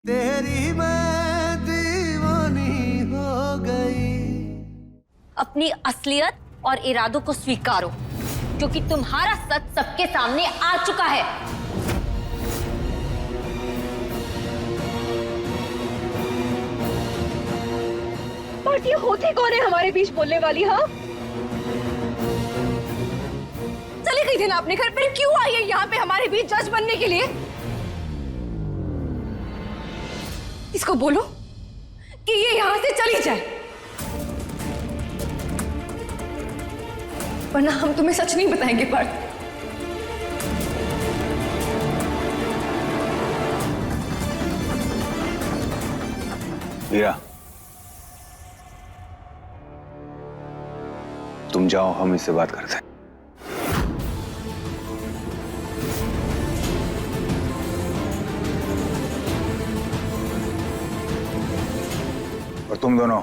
तेरी मैं दीवानी हो गई। अपनी असलियत और इरादों को स्वीकारो, क्योंकि तुम्हारा सच सबके सामने आ चुका है। बट ये होती कौन है हमारे बीच बोलने वाली? हाँ, चली गई थी ना अपने घर, फिर क्यों आई है यहाँ पे हमारे बीच जज बनने के लिए? इसको बोलो कि ये यहां से चली जाए, वरना हम तुम्हें सच नहीं बताएंगे पार्थ। वीरा, तुम जाओ, हम इससे बात करते हैं। और तुम दोनों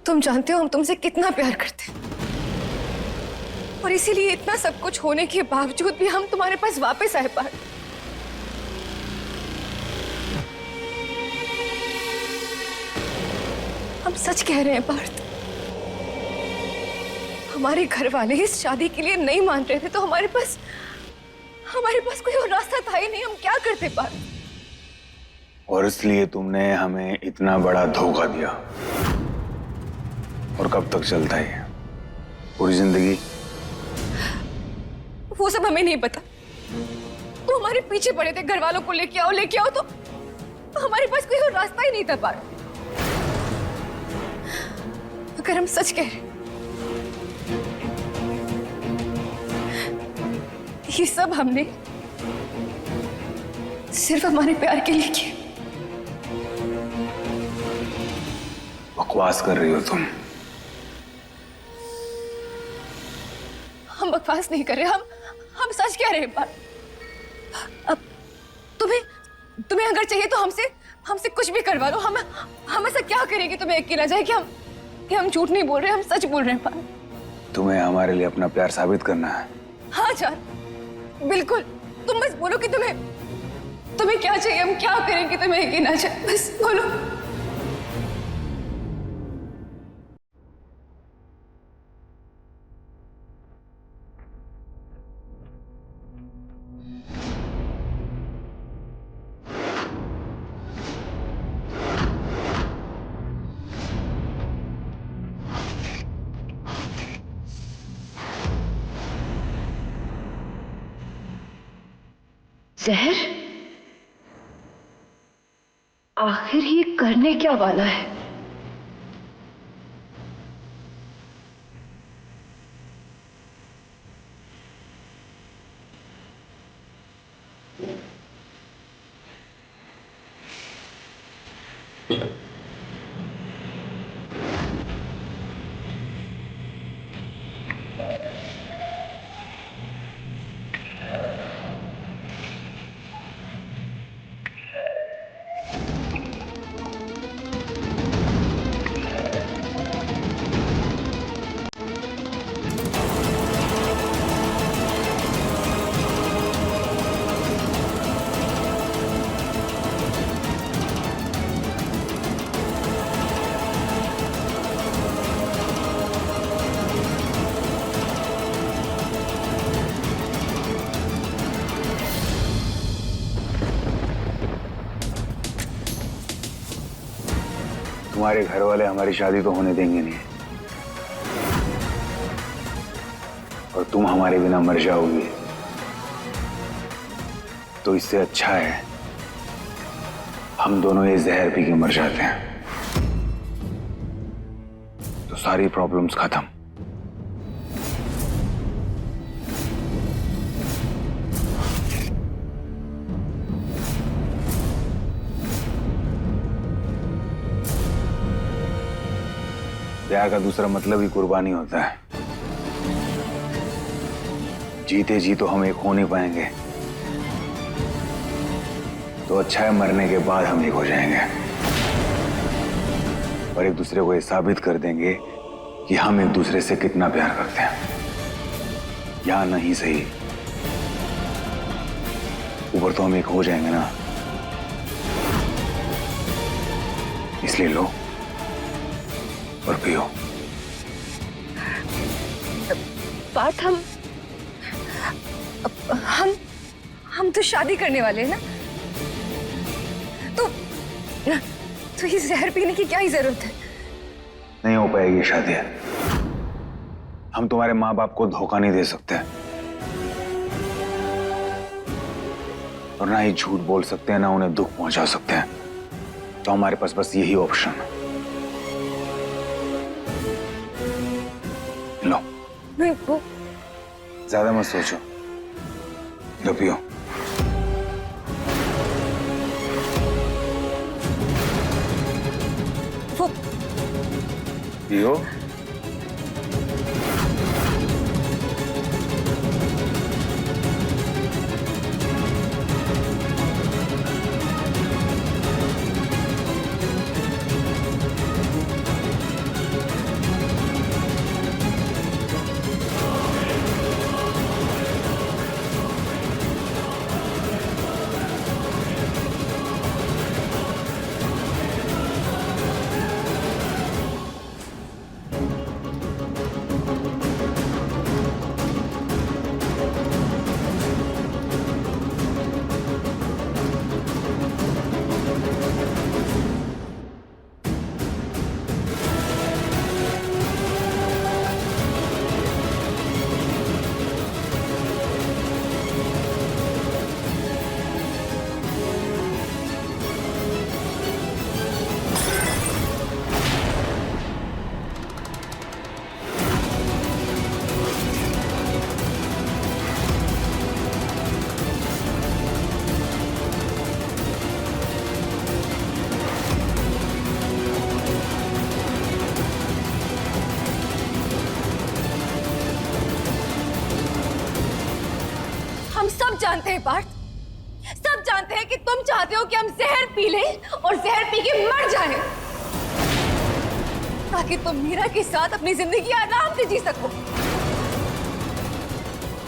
तुम जानते हो हम तुमसे कितना प्यार करते हैं, और इसीलिए इतना सब कुछ होने के बावजूद भी हम तुम्हारे पास वापस आए पार्थ। हम सच कह रहे हैं पार्थ, हमारे घर वाले इस शादी के लिए नहीं मान रहे थे, तो हमारे पास कोई और रास्ता था ही नहीं। हम क्या करते पार्थ? और इसलिए तुमने हमें इतना बड़ा धोखा दिया। और कब तक चलता है? पूरी जिंदगी? वो सब हमें नहीं पता। वो हमारे पीछे पड़े थे, घर वालों को लेके आओ, तो हमारे पास कोई और रास्ता ही नहीं था पार्थ। अगर हम सच कह रहे, ये सब हमने सिर्फ हमारे प्यार के लिए किया। बकवास कर रही हो तुम। हम बकवास नहीं कर रहे, हम सच कह रहे हैं पार्थ। अब तुम्हें अगर चाहिए तो हमसे कुछ भी करवा लो। हम ऐसा क्या करेंगे तुम्हें यकीन आ जाए कि हम झूठ नहीं बोल रहे, हम सच बोल रहे हैं पार्थ। तुम्हें हमारे लिए अपना प्यार साबित करना है। हाँ जान, बिल्कुल। तुम बस बोलो कि तुम्हें क्या चाहिए, हम क्या करेंगे तुम्हें यकीन आ जाए, बस बोलो। जहर आखिर ये करने क्या वाला है? तुम्हारे घर वाले हमारी शादी तो होने देंगे नहीं, और तुम हमारे बिना मर जाओगी। तो इससे अच्छा है हम दोनों ये जहर पी के मर जाते हैं, तो सारी प्रॉब्लम्स खत्म। प्यार का दूसरा मतलब ही कुर्बानी होता है। जीते जी तो हम एक हो नहीं पाएंगे, तो अच्छा है मरने के बाद हम एक हो जाएंगे और एक दूसरे को ये साबित कर देंगे कि हम एक दूसरे से कितना प्यार करते हैं। या नहीं सही, ऊपर तो हम एक हो जाएंगे ना। इसलिए लो और पियो। बात हम तो शादी करने वाले हैं ना, तो ये जहर पीने की क्या ही जरूरत है? नहीं हो पाएगी शादी। हम तुम्हारे माँ बाप को धोखा नहीं दे सकते और ना ही झूठ बोल सकते हैं, ना उन्हें दुख पहुंचा सकते हैं। तो हमारे पास बस यही ऑप्शन है। लो। नहीं, वो ज्यादा मत सोचो, लो पियो। पियो। हम सब जानते हैं पार्थ, सब जानते हैं कि तुम चाहते हो कि हम जहर पी लें और जहर पी के मर जाएं, ताकि तुम मीरा के साथ अपनी जिंदगी आराम से जी सको।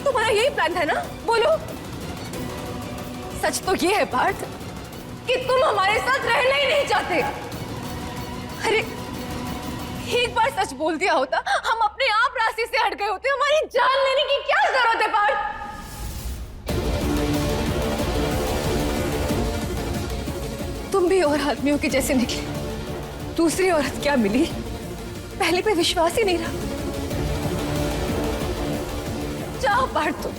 तुम्हारा यही प्लान है ना? बोलो। सच तो ये है पार्थ कि तुम हमारे साथ रहना ही नहीं चाहते। अरे एक बार सच बोल दिया होता, हम अपने आप रास्ते से हट गए होते। हमारी जान लेने की क्या जरूरत है पार्थ? तुम भी और आदमियों के जैसे निकले, दूसरी औरत क्या मिली, पहले पे विश्वास ही नहीं रहा। जाओ पार्थ, तुम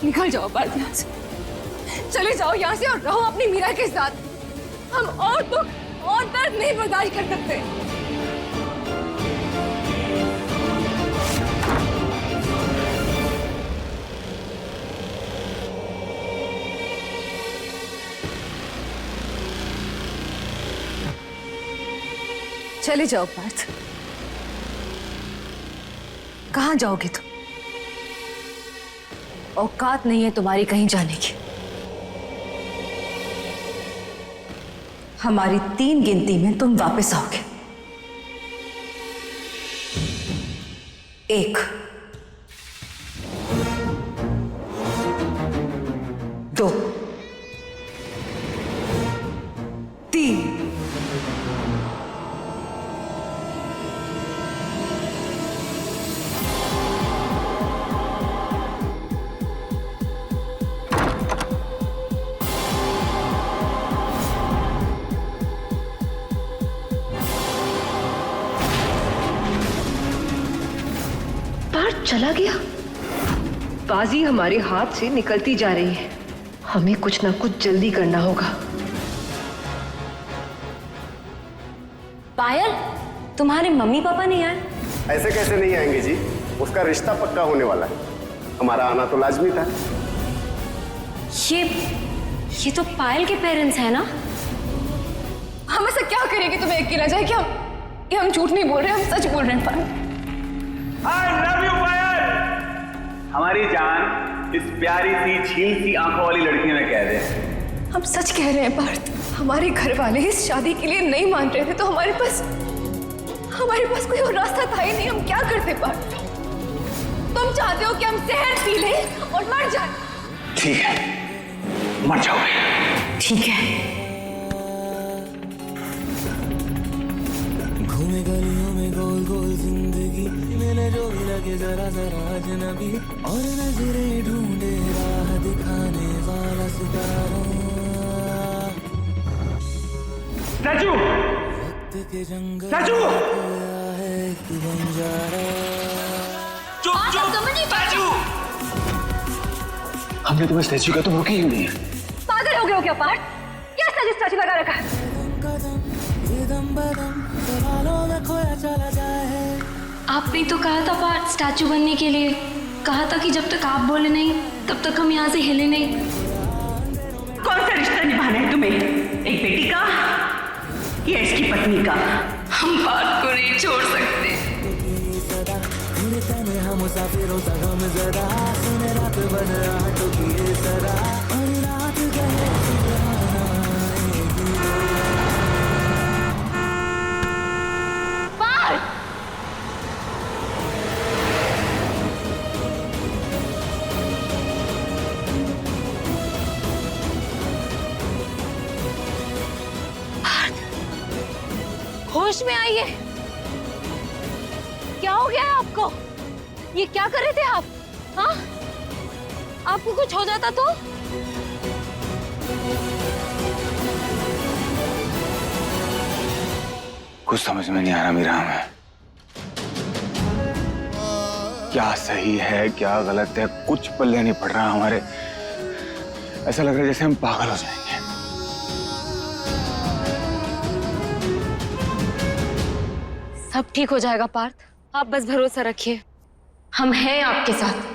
निकल जाओ पार्थ यहाँ से, चले जाओ यहाँ से और रहो अपनी मीरा के साथ। हम और दुख और दर्द नहीं बर्दाश्त कर सकते। चले जाओ पार्थ। कहां जाओगे तुम? औकात नहीं है तुम्हारी कहीं जाने की। हमारी 3 गिनती में तुम वापस आओगे। 1 2 3। चला गया। बाजी हमारे हाथ से निकलती जा रही है। हमें कुछ ना कुछ जल्दी करना होगा। पायल, तुम्हारे मम्मी पापा नहीं आए? ऐसे कैसे नहीं आएंगे जी? उसका रिश्ता पक्का होने वाला है, हमारा आना तो लाजमी था। ये तो पायल के पेरेंट्स हैं ना? हम ऐसा क्या करेंगे तुम्हें यकीन आ जाए कि कि हम झूठ नहीं बोल रहे, हम सच बोल रहे हैं पार्थ। I love you, पायल। हमारी जान इस प्यारी सी झील सी आंखों वाली लड़की में कह दे। हम सच कह रहे हैं पार्थ, हमारे घर वाले इस शादी के लिए नहीं मान रहे थे तो हमारे पास कोई और रास्ता था ही नहीं। हम क्या करते पार्थ? तुम चाहते हो कि हम जहर पी लें और मर जाएं? ठीक है, मर जाओगे। ठीक है। घूमे गलियों में गोल गोल जिंदगी, मिले जो भी लगे जरा जरा अजनबी, और नजरें ढूंढे राह दिखाने वाला सितारा। सचू, वक्त के जंगल सचू, है एक बंजारा। चुप चुप, सचू। हमने तुम्हें स्टैचू का तो रोकी ही नहीं है। पागल हो गए हो क्या पार्थ? क्या स्टैचू लगा रखा है? ये दम बदम सवालों में खोया चला जाए। आपने तो कहा था पार्थ स्टैचू बनने के लिए, कहा था कि जब तक आप बोले नहीं तब तक हम यहाँ से हिले नहीं। कौन सा रिश्ता निभाना है तुम्हें, एक बेटी का या इसकी पत्नी का? हम पार्थ को नहीं छोड़ सकते। हम मुसाफिरों सा गम जरा, सुने रात बन रात की सदा, और रात गए होश में आइए। क्या हो गया है आपको? ये क्या कर रहे थे आप? हाँ, आपको कुछ हो जाता तो? कुछ समझ में नहीं आ रहा मीरा हमें। क्या सही है क्या गलत है, कुछ पल्ले नहीं पड़ रहा हमारे। ऐसा लग रहा है जैसे हम पागल हो जाएंगे। सब ठीक हो जाएगा पार्थ, आप बस भरोसा रखिए, हम हैं आपके साथ।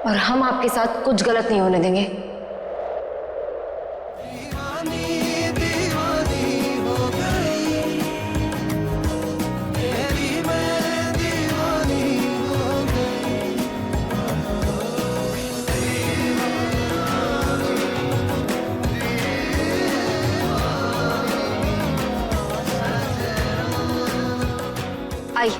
और हम आपके साथ कुछ गलत नहीं होने देंगे। आई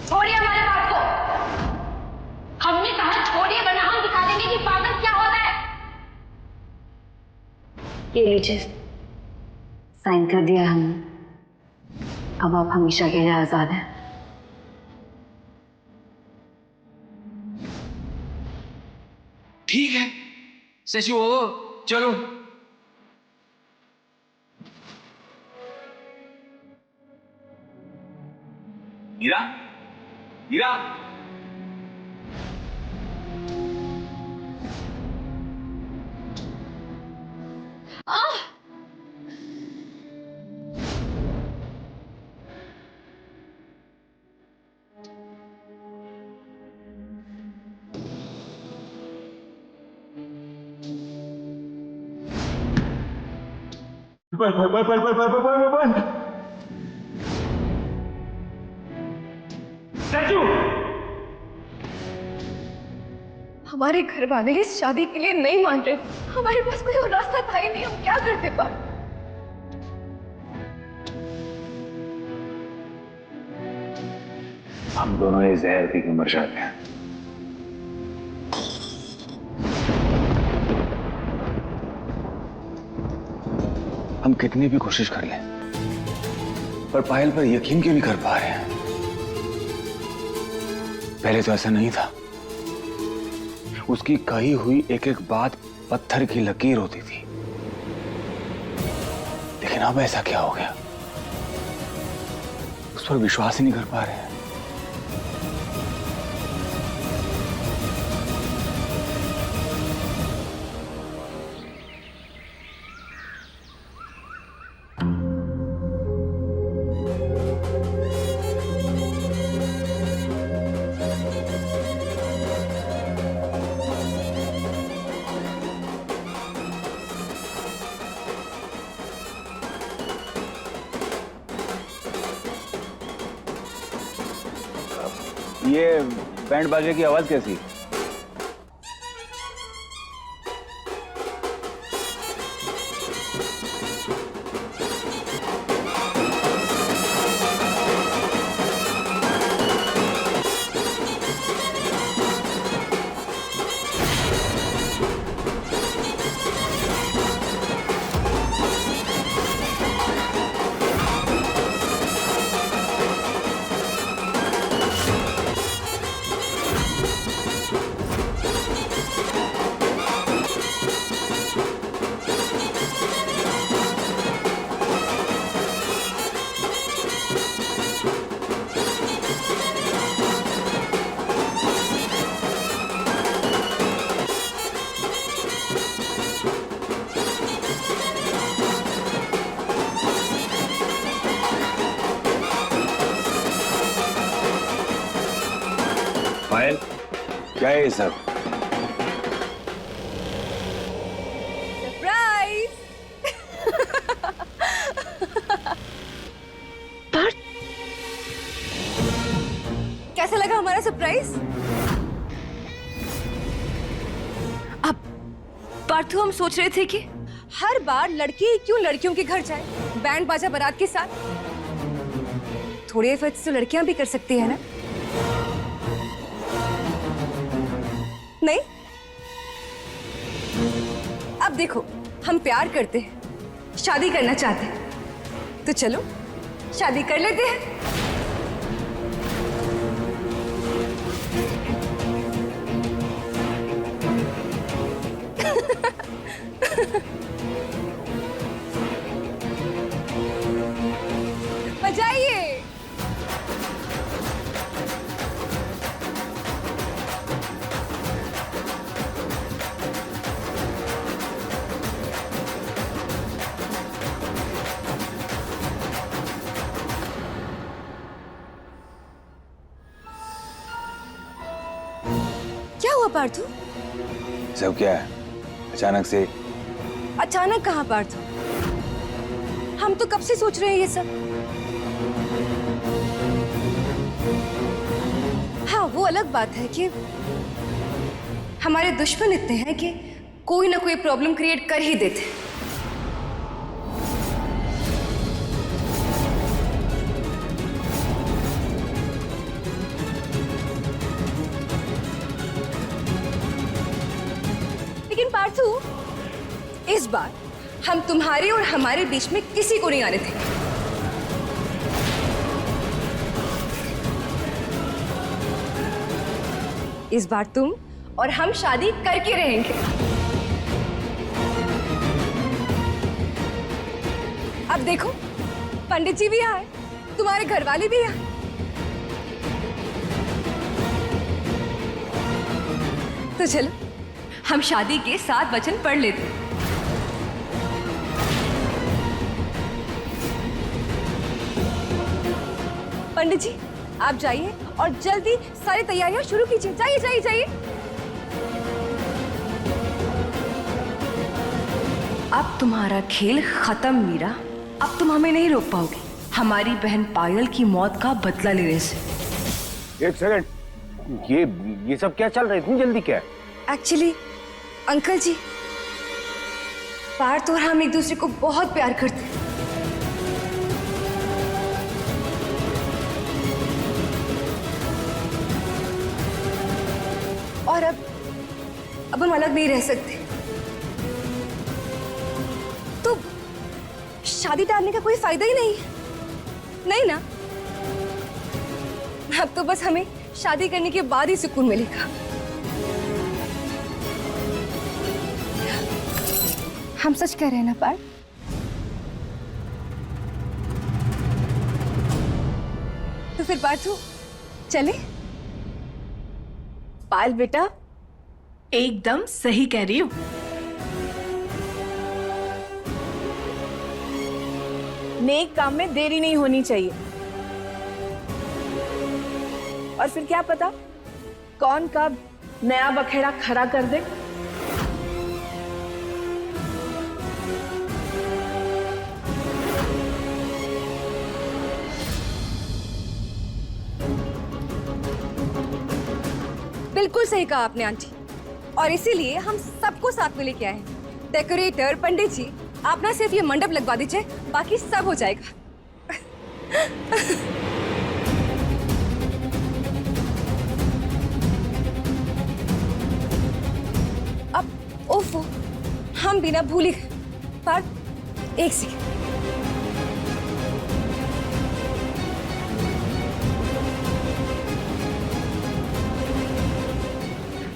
छोड़िए हमारे बात को। हमने कहा छोड़िए वरना हम दिखा देंगे कि पागल क्या होता है। ये लीजिए, साइन कर दिया हमने। अब आप हमेशा के लिए आजाद हैं। ठीक है शशि वो चलो। मीरा, मीरा, हमारे घर वाले इस शादी के लिए नहीं मान रहे, हमारे पास कोई और रास्ता था ही नहीं। हम क्या करते पार्थ? हम दोनों ये जहर पी के मर जाते हैं। हम कितनी भी कोशिश कर लें पर पायल पर यकीन क्यों नहीं कर पा रहे हैं। पहले तो ऐसा नहीं था, उसकी कही हुई एक एक बात पत्थर की लकीर होती थी, लेकिन अब ऐसा क्या हो गया? उस पर विश्वास ही नहीं कर पा रहे हैं। ये बैंड बाजे की आवाज कैसी? पायल, क्या है ये सब? सरप्राइज। कैसा लगा हमारा सरप्राइज? अब पार्थू, हम सोच रहे थे कि हर बार लड़की क्यों लड़कियों के घर जाए बैंड बाजा बारात के साथ। थोड़ी एफर्ट्स तो लड़कियां भी कर सकती है ना? नहीं? अब देखो, हम प्यार करते हैं, शादी करना चाहते हैं, तो चलो शादी कर लेते हैं। बजाइए। क्या हुआ पार्थू? सब क्या है? अचानक से? अचानक कहाँ पार्थू? हम तो कब से सोच रहे हैं ये सब। हाँ, वो अलग बात है कि हमारे दुश्मन इतने हैं कि कोई ना कोई प्रॉब्लम क्रिएट कर ही देते। लेकिन पार्थू, इस बार हम तुम्हारे और हमारे बीच में किसी को नहीं आने देंगे। इस बार तुम और हम शादी करके रहेंगे। अब देखो, पंडित जी भी यहाँ है, तुम्हारे घर वाले भी यहाँ। तो चलो हम शादी के 7 वचन पढ़ लेते हैं। पंडित जी, आप जाइए और जल्दी सारी तैयारियां शुरू कीजिए। जाइए जाइए जाइए। अब तुम्हारा खेल खत्म मीरा। अब तुम हमें नहीं रोक पाओगे हमारी बहन पायल की मौत का बदला लेने से। एक सेकंड, ये सब क्या चल रहा है? इतनी जल्दी क्या है? एक्चुअली अंकल जी, पार्थ और हम एक दूसरे को बहुत प्यार करते हैं। और अब हम अलग नहीं रह सकते। तो शादी टालने का कोई फायदा ही नहीं है, नहीं ना? अब तो बस हमें शादी करने के बाद ही सुकून मिलेगा। हम सच कह रहे हैं ना पार्थ? पार्थू, चले? पायल बेटा, एकदम सही कह रही हो। नेक काम में देरी नहीं होनी चाहिए। और फिर क्या पता कौन कब नया बखेड़ा खड़ा कर दे। बिल्कुल सही कहा आपने आंटी, और इसीलिए हम सबको साथ में लेके आए हैं। डेकोरेटर, पंडित जी, आप ना सिर्फ ये मंडप लगवा दीजिए, बाकी सब हो जाएगा। अब ओफो, हम बिना भूल ही गए। पर एक सेकंड,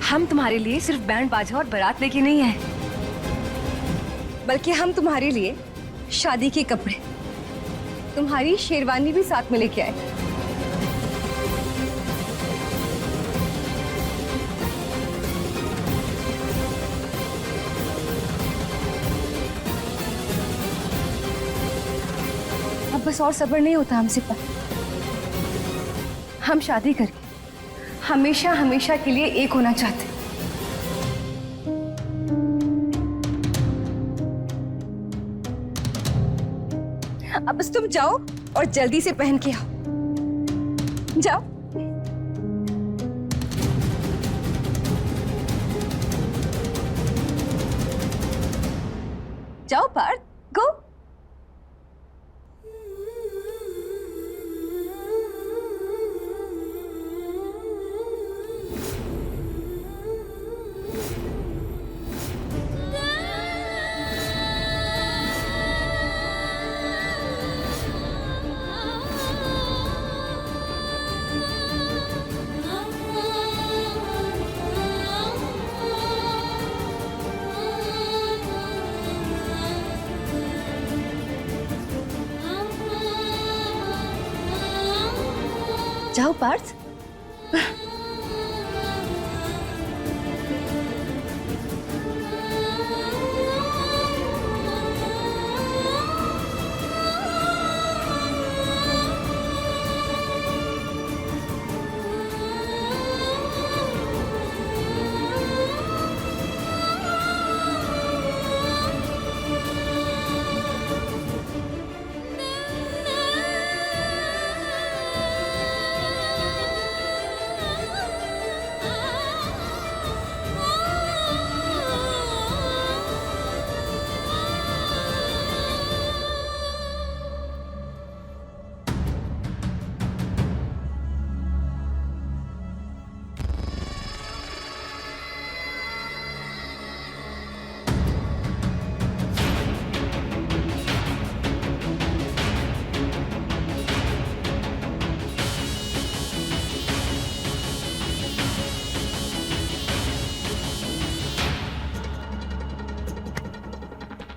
हम तुम्हारे लिए सिर्फ बैंड बाजा और बारात लेके नहीं आए, बल्कि हम तुम्हारे लिए शादी के कपड़े, तुम्हारी शेरवानी भी साथ में लेके आए। अब बस और सब्र नहीं होता हमसे पर। हम शादी करके हमेशा हमेशा के लिए एक होना चाहते। अब बस तुम जाओ और जल्दी से पहन के आओ। जाओ। जाओ पार्थ, गो। जाओ पार्थ।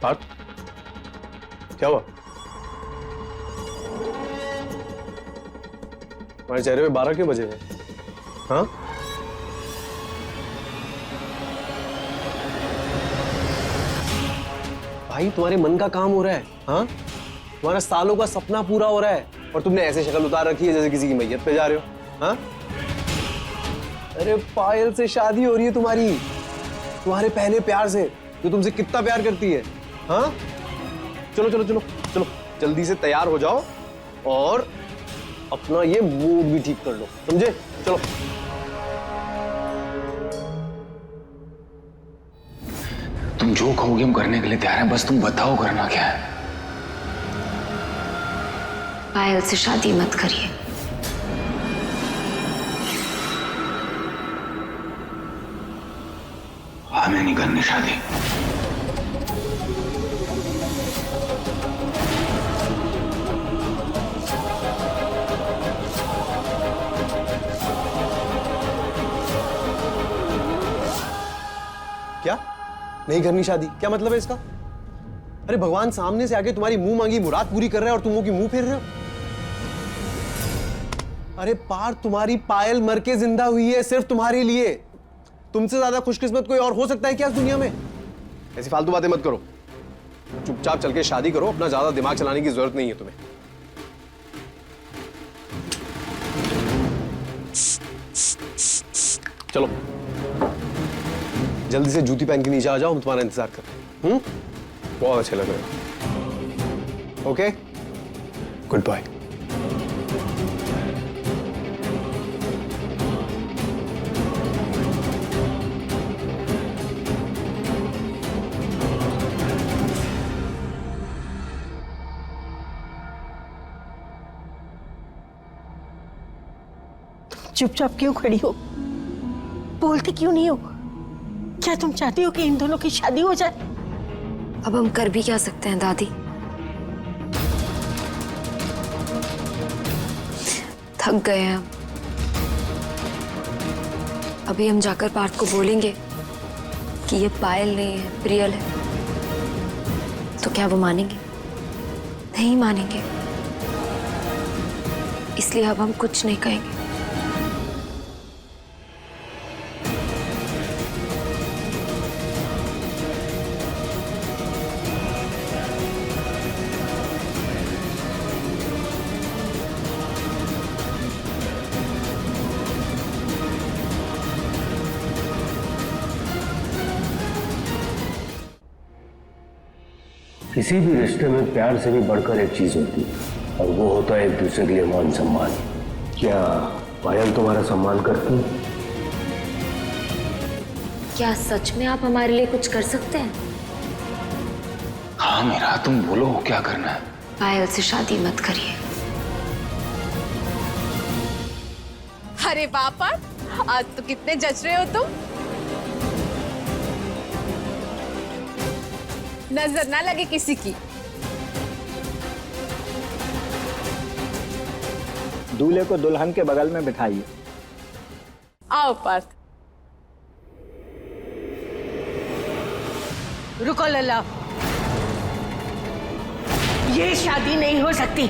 पार्थ, क्या हुआ? तुम्हारे चेहरे पे 12 क्यों बजे हैं? हाँ? भाई तुम्हारे मन का काम हो रहा है, हाँ? तुम्हारा सालों का सपना पूरा हो रहा है और तुमने ऐसे शक्ल उतार रखी है जैसे किसी की मैयत पे जा रहे हो, हाँ? अरे पायल से शादी हो रही है तुम्हारी, तुम्हारे पहले प्यार से, जो तुमसे कितना प्यार करती है, हाँ? चलो चलो चलो चलो जल्दी से तैयार हो जाओ और अपना ये मूड भी ठीक कर लो, समझे? चलो। तुम जो कहोगे हम करने के लिए तैयार हैं, बस तुम बताओ करना क्या है। पायल से शादी मत करिए। हमें नहीं करनी शादी। क्या? नहीं करनी शादी? क्या मतलब है इसका? अरे भगवान सामने से आके तुम्हारी मुंह मांगी मुराद पूरी कर रहा है और तुम मुंह की मुंह फेर रहे हो? अरे पार, तुम्हारी पायल मर के जिंदा हुई है सिर्फ तुम्हारे लिए। तुमसे ज्यादा खुशकिस्मत कोई और हो सकता है क्या इस दुनिया में? ऐसी फालतू बातें मत करो, चुपचाप चल के शादी करो, अपना ज्यादा दिमाग चलाने की जरूरत नहीं है तुम्हें। चलो जल्दी से जूती पहन के नीचे आ जाओ, हम तुम्हारा इंतजार कर रहे हैं। बहुत अच्छे लग रहे हो। Okay, goodbye. चुपचाप क्यों खड़ी हो? बोलती क्यों नहीं हो? क्या तुम चाहती हो कि इन दोनों की शादी हो जाए? अब हम कर भी क्या सकते हैं दादी? थक गए हैं हम। अभी हम जाकर पार्थ को बोलेंगे कि ये पायल नहीं है, प्रियल है, तो क्या वो मानेंगे? नहीं मानेंगे। इसलिए अब हम कुछ नहीं कहेंगे। किसी भी रिश्ते में प्यार से भी बढ़कर एक चीज होती है, और वो होता है एक दूसरे के लिए मान सम्मान। क्या पायल तुम्हारा सम्मान करती है? क्या सच में आप हमारे लिए कुछ कर सकते हैं? हाँ मीरा, तुम बोलो क्या करना है। पायल से शादी मत करिए। अरे बाप, आज तो कितने जच रहे हो तुम। नजर ना लगे किसी की। दूल्हे को दुल्हन के बगल में बिठाइए। आओ पार्थ। रुको लला, ये शादी नहीं हो सकती।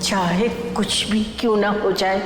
चाहे कुछ भी क्यों ना हो जाए,